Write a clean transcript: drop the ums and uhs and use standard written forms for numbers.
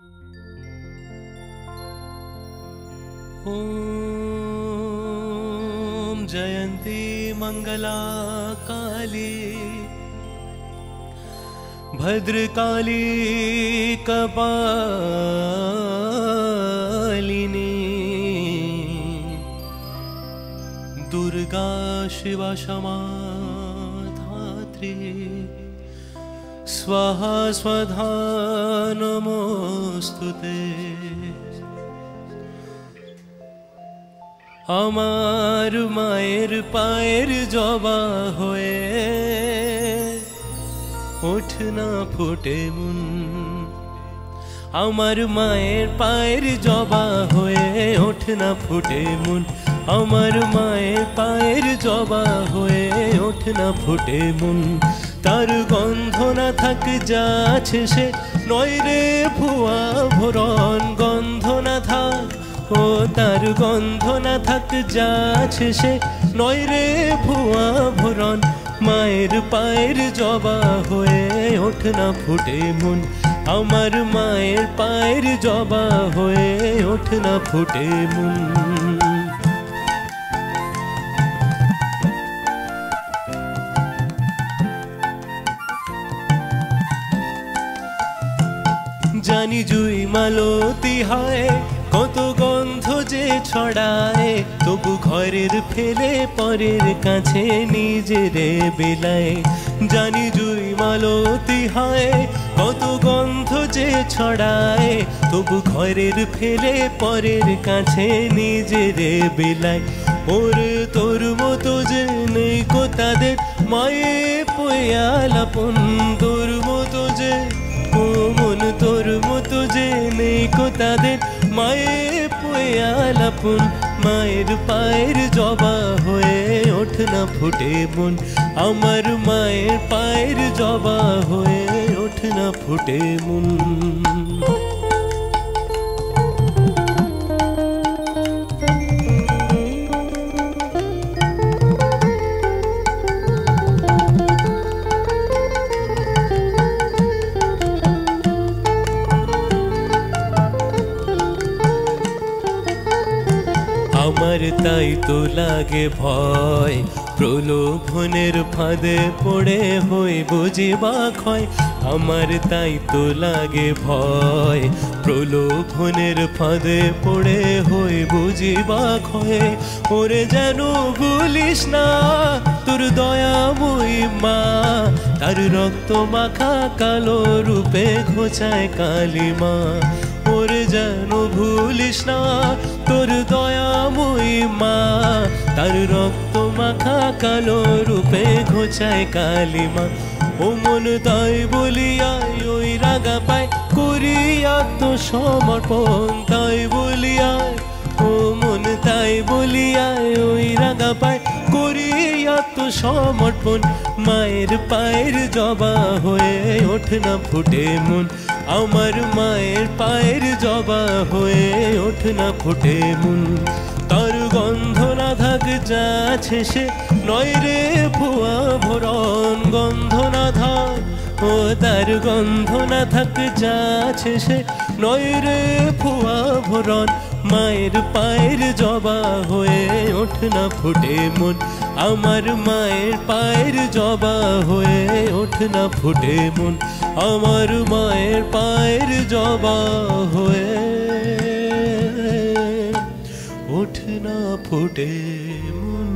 ॐ जयन्ती मंगला काली भद्रकाली कपालिनी दुर्गा शिवा क्षमा धात्री स्वाहा स्वधा नमोस्तुते। আমার মায়ের পায়ের জবা হয়ে ওঠ না ফোটে মন, আমার মায়ের পায়ের জবা হয়ে ওঠ না ফোটে মন, আমার মায়ের পায়ের জবা হয়ে ওঠ না ফোটে মন। তার গন্ধ না থাক যা আছে সে নয় রে ভুয়া ভরণ, গন্ধ না থাক ও তার গন্ধ না থাক যা আছে সে নয় রে ভুয়া ভরণ। মায়ের পায়ের জবা হয়ে ওঠ না ফুটে মন, আমার মায়ের পায়ের জবা হয়ে ওঠ না ফুটে মন। জানি জুই মালতী হয় কত গন্ধ যে ছড়ায়, তবু ঘরের ফেলে পরের কাছে নিজেরে বেলায়। জানি জুই মালতী হয় কত গন্ধ যে ছড়ায়, তবু ঘরের ফেলে পরের কাছে নিজেরে বেলায়। ওরে তোর মতো যে নেই কো তাদের মায়ে পয়ালাপন, তোর মতো যে ও মন তোর মতো যে নেই কো তাদের মায়ে পয়ালাপন। মায়ের পায়ের জবা হয়ে ওঠ না ফুটে মন, আমার মায়ের পায়ের জবা হয়ে ওঠ না ফুটে মন। আমার তাই তো লাগে ভয় প্রলোভনের ফাঁদে পড়ে হই বুঝিবা ক্ষয়, আমার তাই তো লাগে ভয় প্রলোভনের ফাঁদে পড়ে হই বুঝিবা ক্ষয়। ওরে যেন ভুলিস না তোর দয়াময়ী মা, তার রক্ত মাখা কালো রূপে ঘোচায় কালিমা। ওরে যেন ভুলিস না তোর দয়াময়ী মা, তার রক্ত মাখা কালো রূপে ঘোচায় কালিমা। ও মন তাই বলিয়াই ওই রাগা পায় করি আত্মসমর্পণ, তাই বলিয়াই ও মন তাই বলিয়াই ওই রাগা পায় করি আত্মসমর্পণ। মায়ের পায়ের জবা হয়ে ওঠ না ফুটে মন, আমার মায়ের পায়ের জবা হয়ে ওঠ না ফুটে মন। তার গন্ধ না থাক যা আছে সে নয় রে ভুয়া ভরণ, গন্ধ না থাক ও তার গন্ধ না থাক যা আছে সে নয় রে ভুয়া ভরণ। মায়ের পায়ের জবা হয়ে ওঠ না ফুটে মন, আমার মায়ের পায়ের জবা হয়ে ওঠ না ফুটে মন, আমার মায়ের পায়ের জবা হয়ে ওঠ না ফুটে মন।